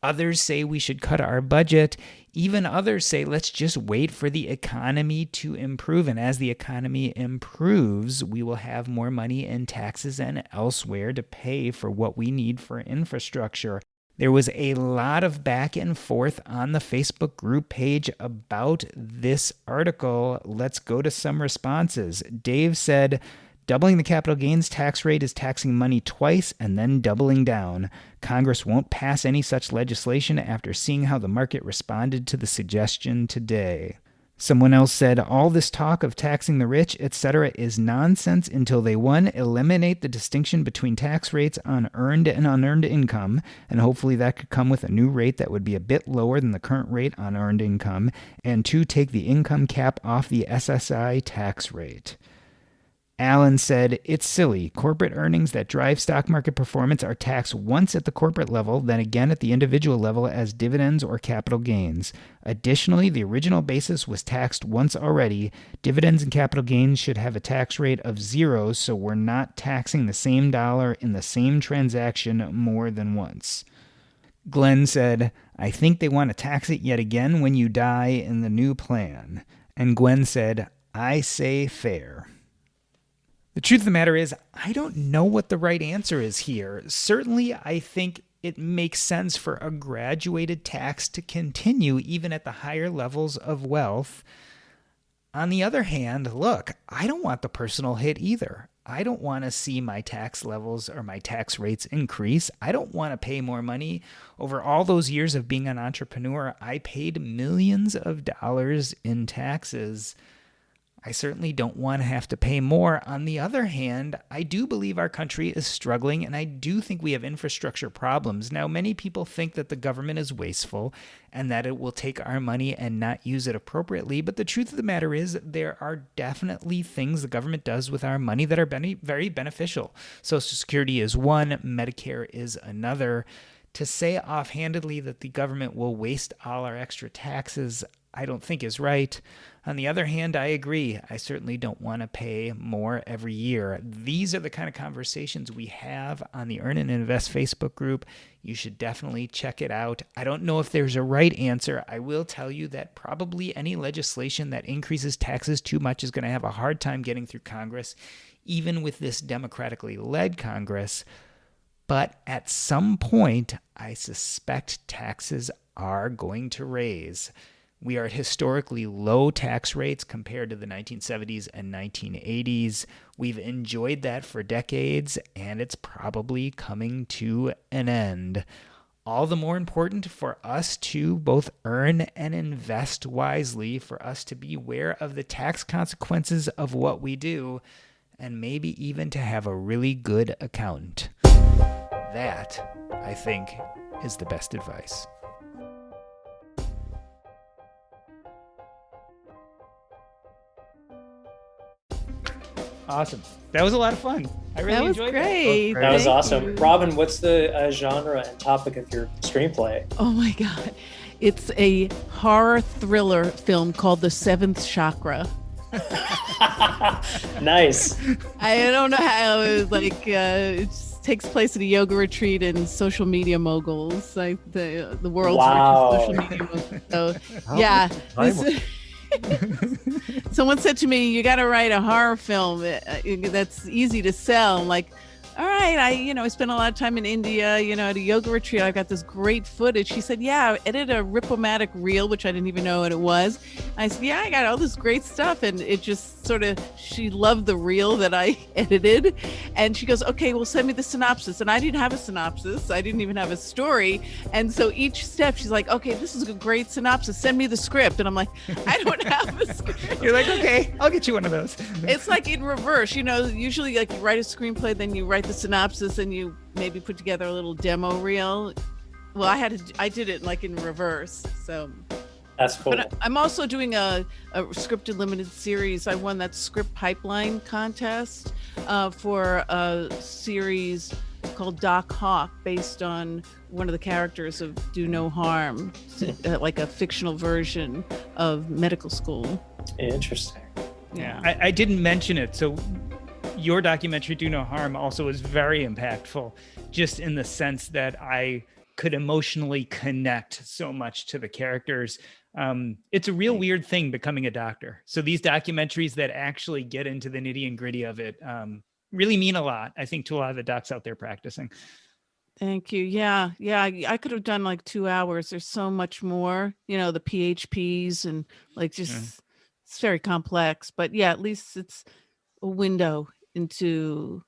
[SPEAKER 1] Others say we should cut our budget. Even others say let's just wait for the economy to improve. And as the economy improves, we will have more money in taxes and elsewhere to pay for what we need for infrastructure. There was a lot of back and forth on the Facebook group page about this article. Let's go to some responses. Dave said, doubling the capital gains tax rate is taxing money twice and then doubling down. Congress won't pass any such legislation after seeing how the market responded to the suggestion today. Someone else said, all this talk of taxing the rich, etc. is nonsense until they, 1, eliminate the distinction between tax rates on earned and unearned income, and hopefully that could come with a new rate that would be a bit lower than the current rate on earned income, and 2, take the income cap off the SSI tax rate. Allen said, it's silly. Corporate earnings that drive stock market performance are taxed once at the corporate level, then again at the individual level as dividends or capital gains. Additionally, the original basis was taxed once already. Dividends and capital gains should have a tax rate of 0, so we're not taxing the same dollar in the same transaction more than once. Glenn said, I think they want to tax it yet again when you die in the new plan. And Gwen said, I say fair. The truth of the matter is, I don't know what the right answer is here. Certainly, I think it makes sense for a graduated tax to continue even at the higher levels of wealth. On the other hand, look, I don't want the personal hit either. I don't want to see my tax levels or my tax rates increase. I don't want to pay more money. Over all those years of being an entrepreneur, I paid millions of dollars in taxes. I certainly don't want to have to pay more. On the other hand, I do believe our country is struggling, and I do think we have infrastructure problems. Now, many people think that the government is wasteful and that it will take our money and not use it appropriately, but the truth of the matter is there are definitely things the government does with our money that are very beneficial. Social Security is one, Medicare is another. To say offhandedly that the government will waste all our extra taxes, I don't think is right. On the other hand, I agree. I certainly don't want to pay more every year. These are the kind of conversations we have on the Earn and Invest Facebook group. You should definitely check it out. I don't know if there's a right answer. I will tell you that probably any legislation that increases taxes too much is going to have a hard time getting through Congress, even with this democratically led Congress. But at some point, I suspect taxes are going to raise. We are at historically low tax rates compared to the 1970s and 1980s. We've enjoyed that for decades, and it's probably coming to an end. All the more important for us to both earn and invest wisely, for us to be aware of the tax consequences of what we do, and maybe even to have a really good accountant. That, I think, is the best advice. Awesome. That was a lot of fun. I really enjoyed
[SPEAKER 3] great.
[SPEAKER 4] That was
[SPEAKER 3] Thank
[SPEAKER 4] awesome.
[SPEAKER 3] you.
[SPEAKER 4] Robyn, what's the genre and topic of your screenplay?
[SPEAKER 3] Oh my God. It's a horror thriller film called The Seventh Chakra.
[SPEAKER 4] Nice.
[SPEAKER 3] I don't know how it was it takes place at a yoga retreat in social media moguls, like the world's
[SPEAKER 4] Wow.
[SPEAKER 3] richest social media moguls. So yeah. Someone said to me, you got to write a horror film that's easy to sell. I'm like, all right, I spent a lot of time in India, at a yoga retreat. I got this great footage. She said, yeah, I edited a Rip-O-Matic reel, which I didn't even know what it was. I said, yeah, I got all this great stuff. And it just she loved the reel that I edited. And she goes, okay, well, send me the synopsis. And I didn't have a synopsis. I didn't even have a story. And so each step, she's like, okay, this is a great synopsis. Send me the script. And I'm like, I don't have a script.
[SPEAKER 1] You're like, okay, I'll get you one of those.
[SPEAKER 3] It's like in reverse, usually like you write a screenplay, then you write the synopsis and you maybe put together a little demo reel. Well, I did it like in reverse. So
[SPEAKER 4] that's cool.
[SPEAKER 3] But I'm also doing a scripted limited series. I won that script pipeline contest for a series called Doc Hawk, based on one of the characters of Do No Harm, like a fictional version of medical school.
[SPEAKER 4] Interesting.
[SPEAKER 1] Yeah, I didn't mention it. So your documentary, Do No Harm, also was very impactful, just in the sense that I could emotionally connect so much to the characters. It's a real weird thing becoming a doctor. So these documentaries that actually get into the nitty and gritty of it really mean a lot, I think, to a lot of the docs out there practicing.
[SPEAKER 3] Thank you. Yeah. I could have done like 2 hours. There's so much more, the PHPs and like just it's very complex. But yeah, at least it's a window into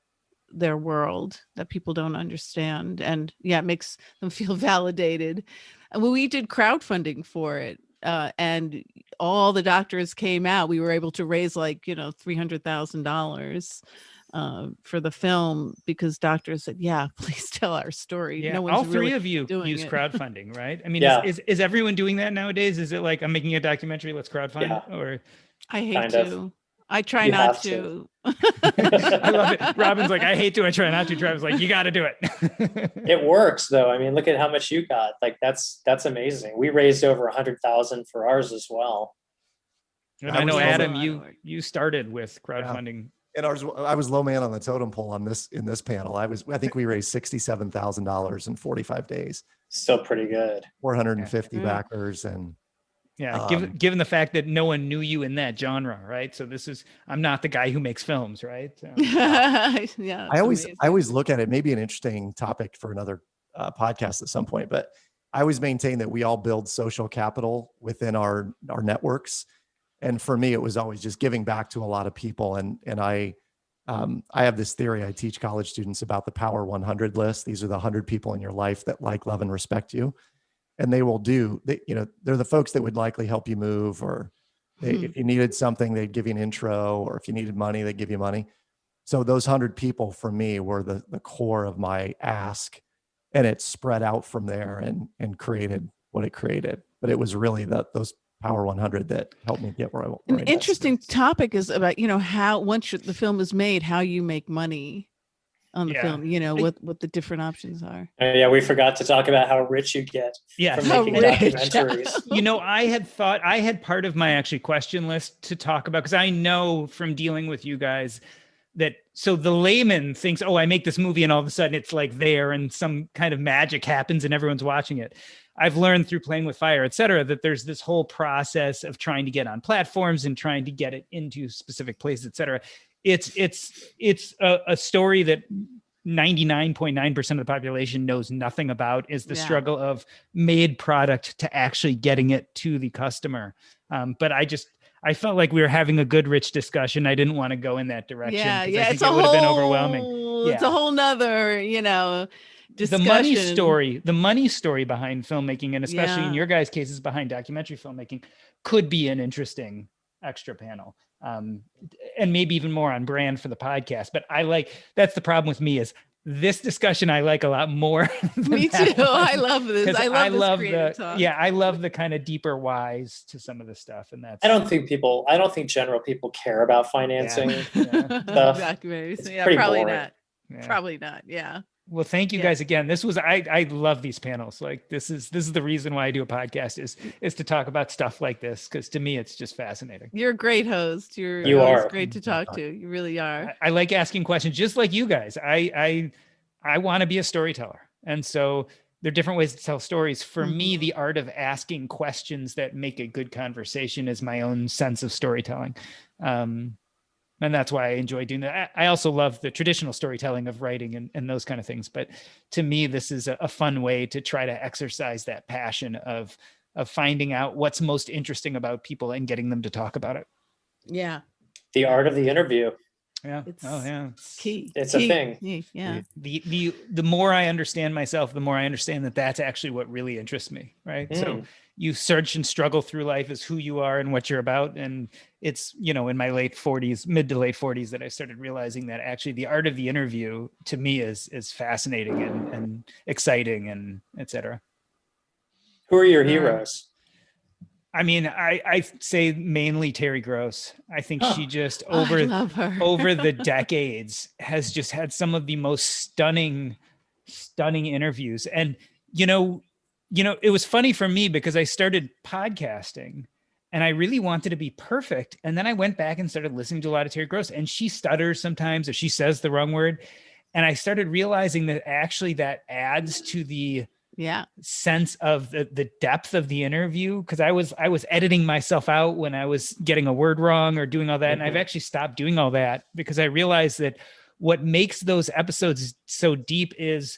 [SPEAKER 3] their world that people don't understand. And yeah, it makes them feel validated. And when we did crowdfunding for it, and all the doctors came out, we were able to raise like, $300,000 for the film, because doctors said, yeah, please tell our story.
[SPEAKER 1] Yeah,
[SPEAKER 3] no one's
[SPEAKER 1] all three
[SPEAKER 3] really
[SPEAKER 1] of you use crowdfunding, right? I mean,
[SPEAKER 4] Yeah.
[SPEAKER 1] is everyone doing that nowadays? Is it like, I'm making a documentary, let's crowdfund?
[SPEAKER 4] Yeah.
[SPEAKER 1] Or
[SPEAKER 3] I hate
[SPEAKER 4] Kind
[SPEAKER 3] to.
[SPEAKER 4] of.
[SPEAKER 3] I try
[SPEAKER 4] You
[SPEAKER 3] not
[SPEAKER 4] have
[SPEAKER 3] to.
[SPEAKER 1] I love it. Robyn's like, I hate to, I try not to. Travis like, you got to do it.
[SPEAKER 4] It works though. I mean, look at how much you got. Like that's amazing. We raised over 100,000 for ours as well.
[SPEAKER 1] And I know, Adam,
[SPEAKER 3] also-
[SPEAKER 1] you started with crowdfunding.
[SPEAKER 2] And I was low man on the totem pole in this panel. I think we raised $67,000 in 45 days.
[SPEAKER 4] Still pretty good.
[SPEAKER 2] 450
[SPEAKER 3] Yeah.
[SPEAKER 2] backers, and
[SPEAKER 1] Yeah, given the fact that no one knew you in that genre, right? So I'm not the guy who makes films, right? So,
[SPEAKER 3] Yeah.
[SPEAKER 2] I always look at it, maybe an interesting topic for another podcast at some point, but I always maintain that we all build social capital within our networks. And for me, it was always just giving back to a lot of people. And I have this theory I teach college students about the Power 100 list. These are the 100 people in your life that like, love, and respect you. And they're the folks that would likely help you move, or if you needed something, they'd give you an intro, or if you needed money, they'd give you money. So those 100 people for me were the core of my ask, and it spread out from there and created what it created. But it was really those Power 100 that helped me get where I
[SPEAKER 3] An interesting topic is about, how once the film is made, how you make money on the film, what the different options are.
[SPEAKER 4] Yeah, we forgot to talk about how rich you get from making documentaries.
[SPEAKER 1] I had part of my actually question list to talk about, because I know from dealing with you guys that, so the layman thinks, oh, I make this movie and all of a sudden it's like there and some kind of magic happens and everyone's watching it. I've learned through Playing with Fire, et cetera, that there's this whole process of trying to get on platforms and trying to get it into specific places, et cetera. It's a story that 99.9% of the population knows nothing about, is the struggle of made product to actually getting it to the customer. But I felt like we were having a good, rich discussion. I didn't want to go in that direction.
[SPEAKER 3] Yeah.
[SPEAKER 1] I think it would have been overwhelming.
[SPEAKER 3] It's a whole nother, discussion.
[SPEAKER 1] The money story behind filmmaking, and especially in your guys' cases behind documentary filmmaking, could be an interesting extra panel. And maybe even more on brand for the podcast. But that's the problem with me, is this discussion I like a lot more.
[SPEAKER 3] Me too. I love this. I love this talk.
[SPEAKER 1] Yeah, I love the kind of deeper wwhys to some of the stuff. And
[SPEAKER 4] I don't think general people care about financing stuff.
[SPEAKER 3] Documentaries. Yeah,
[SPEAKER 4] pretty
[SPEAKER 3] probably
[SPEAKER 4] boring.
[SPEAKER 3] not.
[SPEAKER 1] Yeah.
[SPEAKER 3] Probably not. Yeah.
[SPEAKER 1] Well, thank you guys again. This was, I love these panels. Like this is the reason why I do a podcast is to talk about stuff like this. Cause to me, it's just fascinating.
[SPEAKER 3] You're a great host.
[SPEAKER 4] You are
[SPEAKER 3] great to talk to. You really are.
[SPEAKER 1] I like asking questions just like you guys. I want to be a storyteller. And so there are different ways to tell stories. For me, the art of asking questions that make a good conversation is my own sense of storytelling. And that's why I enjoy doing that. I also love the traditional storytelling of writing and those kind of things. But to me, this is a fun way to try to exercise that passion of finding out what's most interesting about people and getting them to talk about it.
[SPEAKER 3] Yeah.
[SPEAKER 4] The art of the interview.
[SPEAKER 1] Yeah.
[SPEAKER 3] It's key.
[SPEAKER 4] It's a thing.
[SPEAKER 3] Yeah.
[SPEAKER 1] The more I understand myself, the more I understand that that's actually what really interests me. Right. So you search and struggle through life as who you are and what you're about. And it's, in my mid to late 40s that I started realizing that actually the art of the interview to me is fascinating and exciting and et cetera.
[SPEAKER 4] Who are your heroes?
[SPEAKER 1] I mean, I say mainly Terry Gross. I think she just
[SPEAKER 3] I love her.
[SPEAKER 1] over the decades has just had some of the most stunning interviews. And, it was funny for me because I started podcasting and I really wanted to be perfect. And then I went back and started listening to a lot of Terry Gross, and she stutters sometimes or she says the wrong word. And I started realizing that actually that adds to the sense of the depth of the interview, because I was editing myself out when I was getting a word wrong or doing all that. And I've actually stopped doing all that because I realized that what makes those episodes so deep is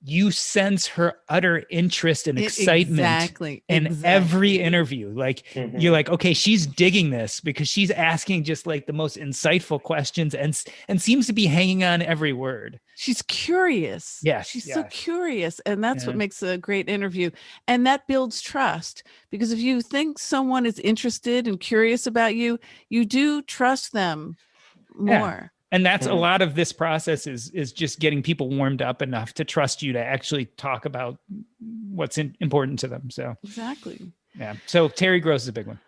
[SPEAKER 1] you sense her utter interest and excitement in every interview. Like you're like, okay, she's digging this because she's asking just like the most insightful questions and seems to be hanging on every word.
[SPEAKER 3] She's curious.
[SPEAKER 1] Yeah.
[SPEAKER 3] She's so curious. And that's what makes a great interview. And that builds trust, because if you think someone is interested and curious about you, you do trust them more.
[SPEAKER 1] Yeah. And that's a lot of this process is just getting people warmed up enough to trust you to actually talk about what's important to them. So
[SPEAKER 3] exactly.
[SPEAKER 1] Yeah. So Terry Gross is a big one.